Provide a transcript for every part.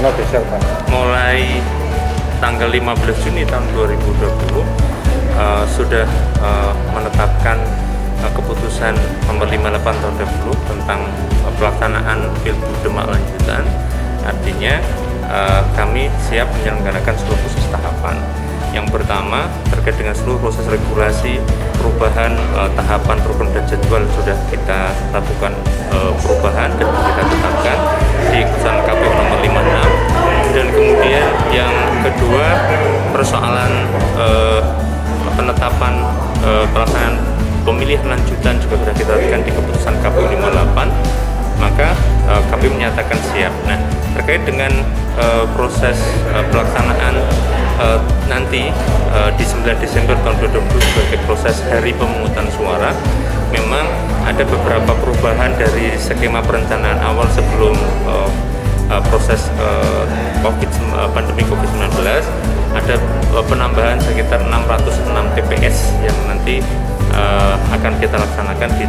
Karena Desa Pak. Mulai tanggal 15 Juni tahun 2020 sudah menetapkan keputusan nomor 58 tahun 2020 tentang pelaksanaan Pilgub Demak lanjutan. Artinya kami siap menyelenggarakan seluruh proses tahapan. Yang pertama terkait dengan seluruh proses regulasi, perubahan tahapan program dan jadwal sudah kita lakukan perubahan dan kita tetapkan di keputusan KPU nomor 56. Dan kemudian yang kedua persoalan penetapan pelaksanaan pemilihan lanjutan juga sudah kita lakukan di keputusan KPU 58, maka KPU menyatakan siap. Nah, terkait dengan proses pelaksanaan nanti di 9 Desember tahun 2020 sebagai proses hari pemungutan suara, memang ada beberapa perubahan dari skema perencanaan awal sebelum proses pandemi COVID-19. Ada penambahan sekitar 606 TPS yang nanti akan kita laksanakan di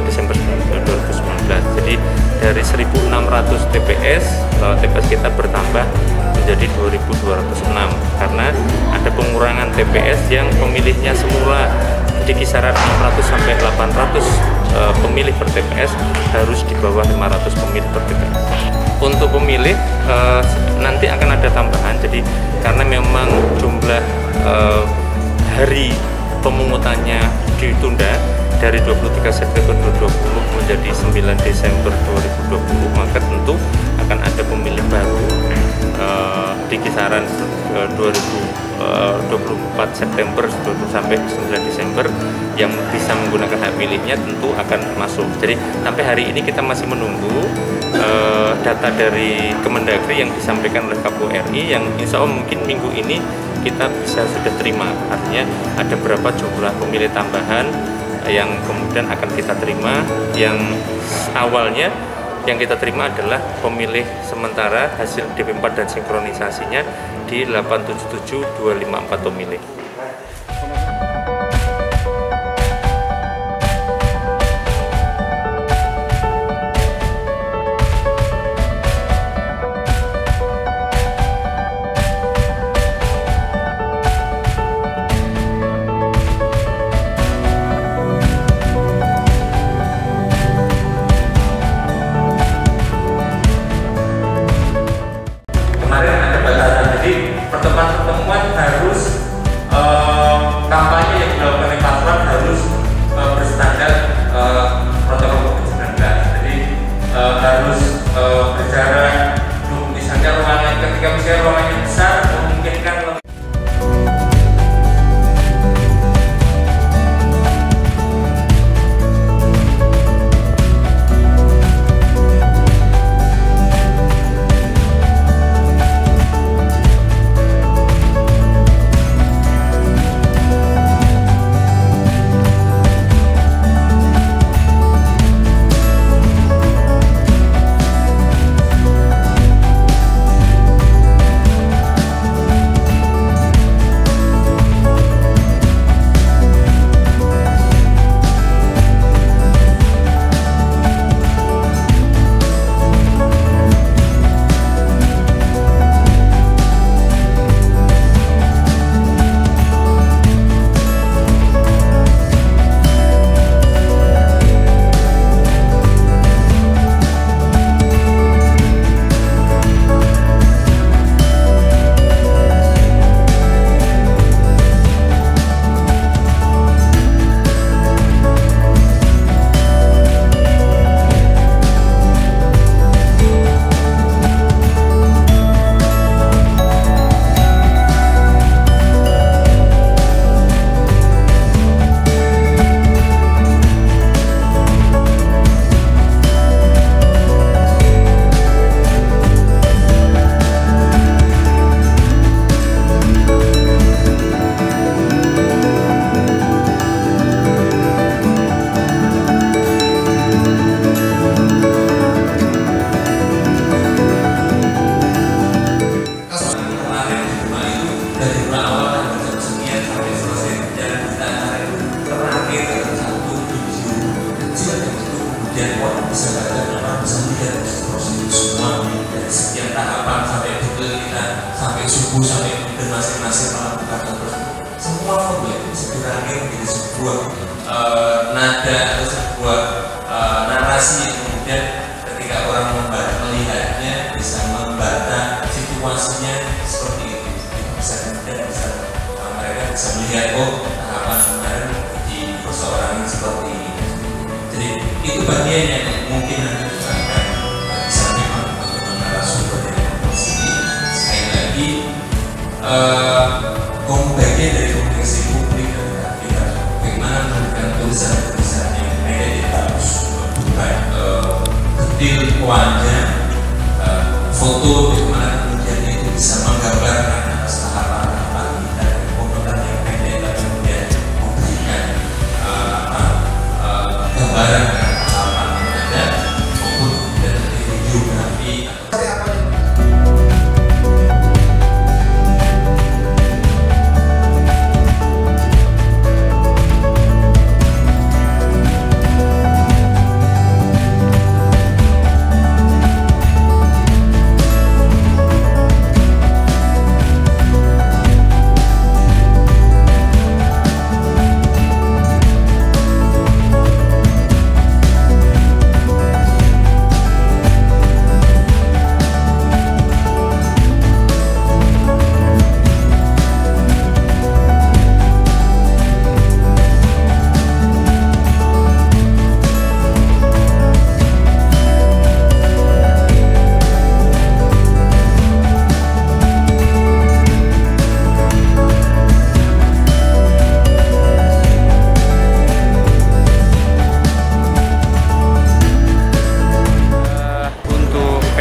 Desember 2019. Jadi dari 1.600 TPS kita bertambah menjadi 2.206 karena ada pengurangan TPS yang pemilihnya semula di kisaran 600 sampai 800 pemilih per TPS harus di bawah 500 pemilih per TPS. Untuk pemilih nanti akan ada tambahan, jadi karena memang jumlah hari pemungutannya ditunda dari 23 September 2020 menjadi 9 Desember 2020, maka tentu akan ada pemilih baru di kisaran 24 September sampai 9 Desember yang bisa menggunakan hak pilihnya tentu akan masuk. Jadi sampai hari ini kita masih menunggu data dari Kemendagri yang disampaikan oleh KPU RI yang insya Allah mungkin minggu ini kita bisa sudah terima. Artinya ada berapa jumlah pemilih tambahan yang kemudian akan kita terima. Yang awalnya yang kita terima adalah pemilih sementara hasil DP4 dan sinkronisasinya di 877.254 pemilih. Pertemuan harus sebuah nada atau sebuah narasi yang kemudian ketika orang melihatnya bisa membantah situasinya seperti itu. Jadi bisa kemudian mereka bisa melihat, oh harapan kemarin di perseorangan seperti ini. Jadi itu bagian yang mungkin nanti akan bisa memang teman-teman narasumber yang di sini. Sekali lagi bagian dari komunikasi publik dan kita bagaimana memberikan tulisan-tulisan yang identitas, bukan detail wajah, foto, bagaimana kemudian itu bisa menggambarkan atas tahapan-tahapan kita dan komentar yang pendek dan kemudian memberikan gambaran tahapan yang ada maupun dari geografi.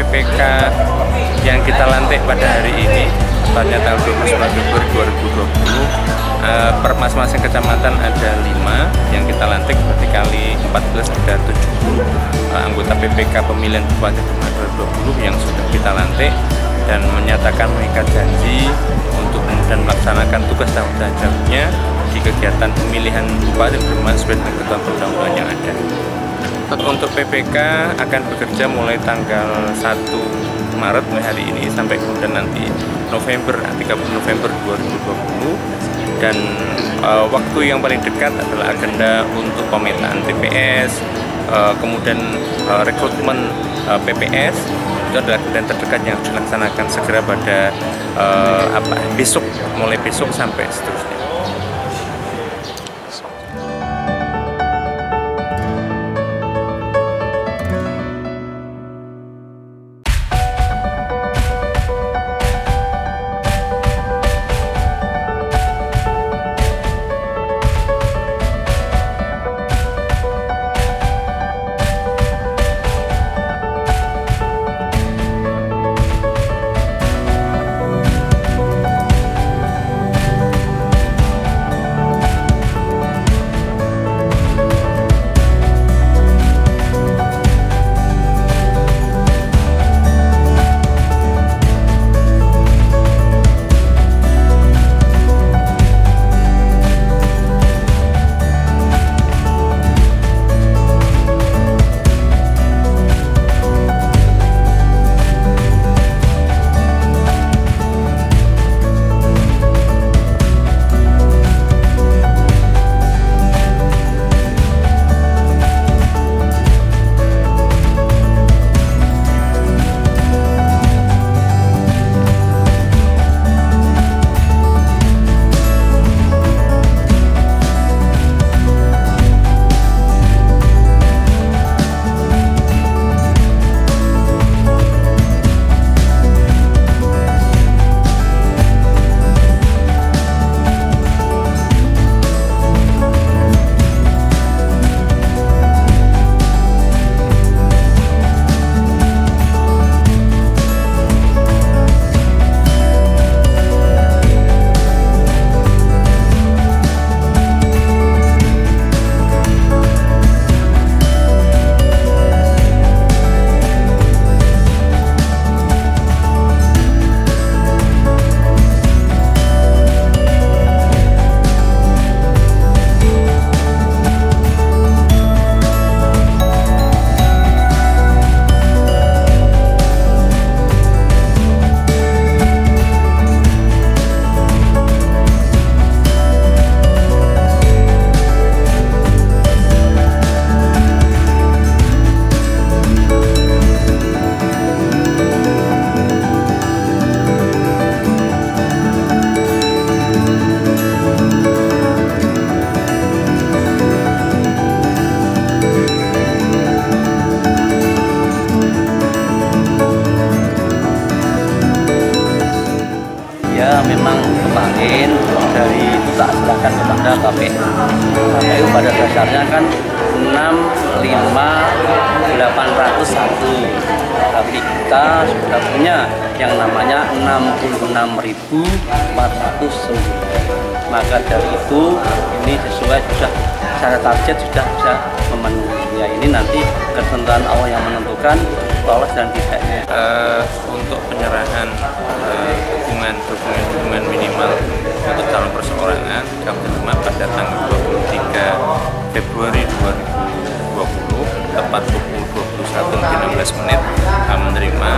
PPK yang kita lantik pada hari ini, tepatnya tanggal 12 Oktober 2020, per masing-masing kecamatan ada 5 yang kita lantik, berarti kali 14 ada 70 anggota PPK pemilihan Bupati 2020 yang sudah kita lantik dan menyatakan mengikat janji untuk kemudian melaksanakan tugas dan tanggung jawabnya di kegiatan pemilihan Bupati sesuai dengan ketentuan undang-undang yang ada. Untuk PPK akan bekerja mulai tanggal 1 Maret mulai hari ini sampai kemudian nanti November 30 November 2020, dan waktu yang paling dekat adalah agenda untuk pemetaan TPS, kemudian rekrutmen PPS. Itu adalah agenda terdekat yang harus dilaksanakan segera pada besok, mulai besok sampai seterusnya. KPU pada dasarnya kan 65.801, tapi kita sudah punya yang namanya 66.409. Maka dari itu ini sesuai sudah secara target sudah bisa memenuhi. Ya ini nanti ketentuan Allah yang menentukan lolos dan tidaknya. Untuk penyerahan dukungan minimal untuk calon perseorangan kami terima pada tanggal 23 Februari 2020 tepat pukul 21.16 menerima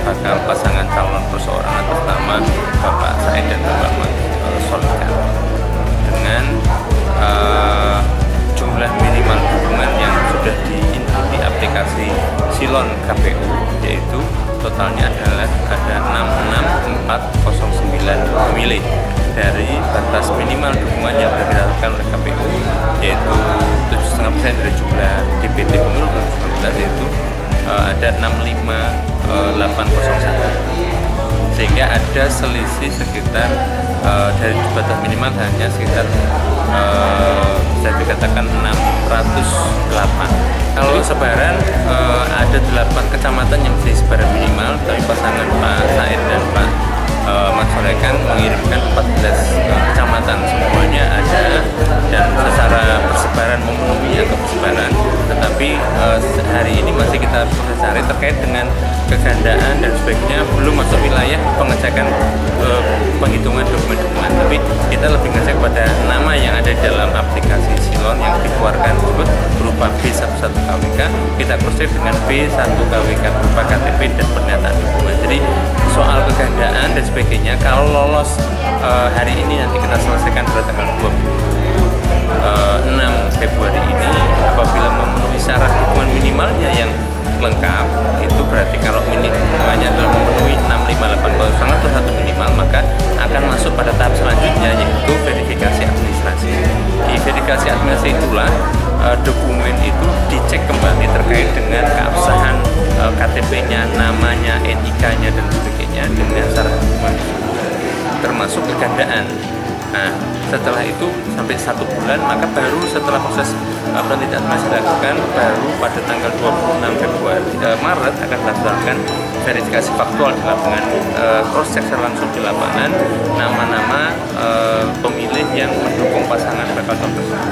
bakal pasangan calon perseorangan pertama Bapak Said dan Bapak Solikan dengan jumlah minimal dukungan yang sudah diinput di aplikasi Silon KPU, yaitu totalnya adalah ada 66409 pemilih dari batas minimal dukungan yang sudah dilakukan oleh KPU, yaitu 7,5% dari jumlah DPT pemilu 2019, yaitu ada 65801, sehingga ada selisih sekitar dari batas minimal hanya sekitar bisa dikatakan 608. Kalau sebaran ada 8 kecamatan yang menjadi sebaran minimal, tapi pasangan Pak Said dan Pak Mas Solekan mengirimkan 14 kecamatan, semuanya ada dan secara persebaran memenuhi angka persebaran. Tetapi hari ini masih kita proses cari terkait dengan kegandaan dan sebagainya, belum masuk wilayah pengecekan penghitungan dokumen-dokumen, tapi kita lebih ngecek pada nama yang ada di dalam aplikasi Silon yang dikeluarkan tersebut berupa B11 KWK, kita cross-check dengan B1 KWK berupa KTP dan pernyataan dukungan. Jadi soal kegandaan dan sebagainya kalau lolos hari ini nanti kita selesaikan pada tanggal 26 Februari ini, apabila memenuhi syarat dukungan minimalnya yang lengkap, itu berarti kalau minimalnya adalah memenuhi 65801 atau satu minimal, maka akan masuk pada tahap selanjutnya, yaitu verifikasi administrasi. Di verifikasi administrasi itulah dokumen itu dicek kembali terkait dengan keabsahan KTP-nya, namanya, NIK-nya dan sebagainya dengan syarat dukungan, termasuk kegandaan. Nah, setelah itu sampai 1 bulan, maka baru setelah proses penelitian masih dilakukan, baru pada tanggal 26 Februari Maret akan dilakukan verifikasi faktual di lapangan, cross check langsung di lapangan nama-nama pemilih yang mendukung pasangan bakal calon tersebut.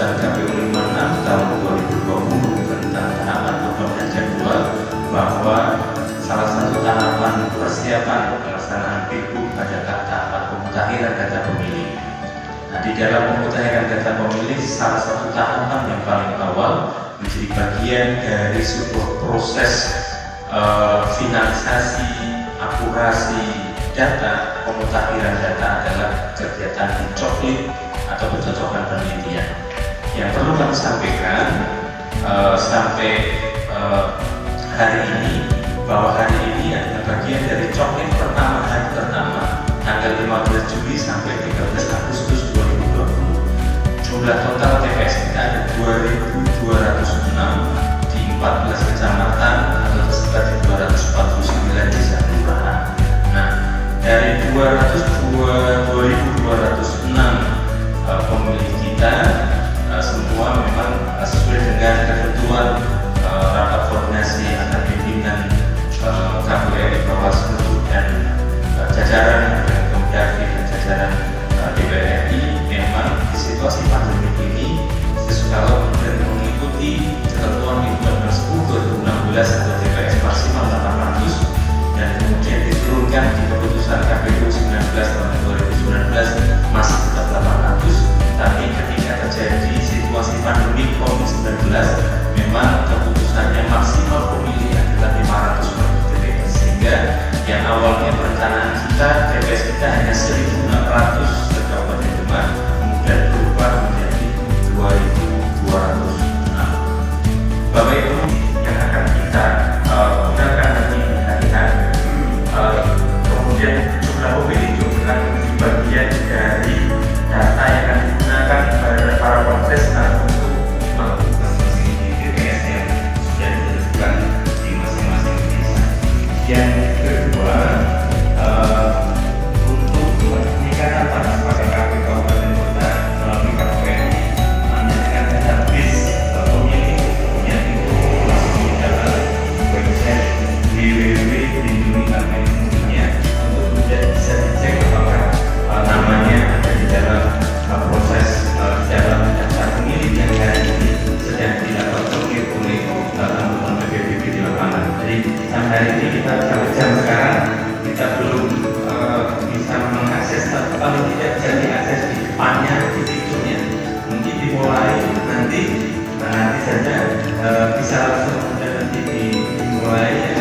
keputusan KPU 56 tahun 2020 tentang tahapan pokok dan jadwal, bahwa salah satu tahapan persiapan pelaksanaan Pilgub adalah tahapan pemutahiran data pemilih. Nah, di dalam pemutahiran data pemilih, salah satu tahapan yang paling awal menjadi bagian dari sebuah proses finalisasi, akurasi data, pemutahiran data adalah kegiatan dicoklit atau pencocokan penelitian. Yang perlu kami sampaikan sampai hari ini, bahwa hari ini adalah bagian dari coklit pertama, hari pertama tanggal 15 Juli sampai 13 Agustus 2020. Jumlah total TPS kita ada 2.206 di 14 kecamatan atau tersebar di 249 desa kelurahan. Nah, dari 2.206 pemilih kita, semua memang sesuai dengan ketentuan rapat koordinasi antar pimpinan KPU, Bawaslu dan jajaran Kemdagri dan jajaran DPR RI. Memang di situasi pandemi ini sesuatu dan mengikuti ketentuan Undang-Undang 10/2016 atau TPS maksimal 800 dan kemudian diturunkan di keputusan KPU 19 tahun 2019 masih tetap 800, tapi ketika terjadi situasi pandemi COVID-19 memang keputusannya maksimal pemilih adalah 500 TPS, sehingga yang awalnya perencanaan kita TPS kita hanya 1.600 ke Kabupaten Demak kemudian berubah menjadi 2.206. Bapak Ibu yang akan kita gunakan nanti di hari-hari, kemudian jumlah pemilih juga menjadi bagian dari data yang akan digunakan pada para kontestan untuk melakukan di TPS yang sudah ditentukan di masing-masing desa. Yang kedua, untuk peningkatan partisipasi KPU Kabupaten Kota melalui KPU menyediakan database pemilih yang itu langsung di dalam website www.lindungi-kpu.nya untuk kemudian bisa dicek apakah namanya ada di dalam proses dalam daftar pemilih yang hari ini sedang dilakukan oleh anggota PPBB di lapangan. Jadi sampai hari ini kita sampai jam sekarang kita belum bisa mengakses, atau paling tidak bisa diakses di depannya, di fiturnya. Mungkin dimulai nanti saja bisa langsung nanti dimulai.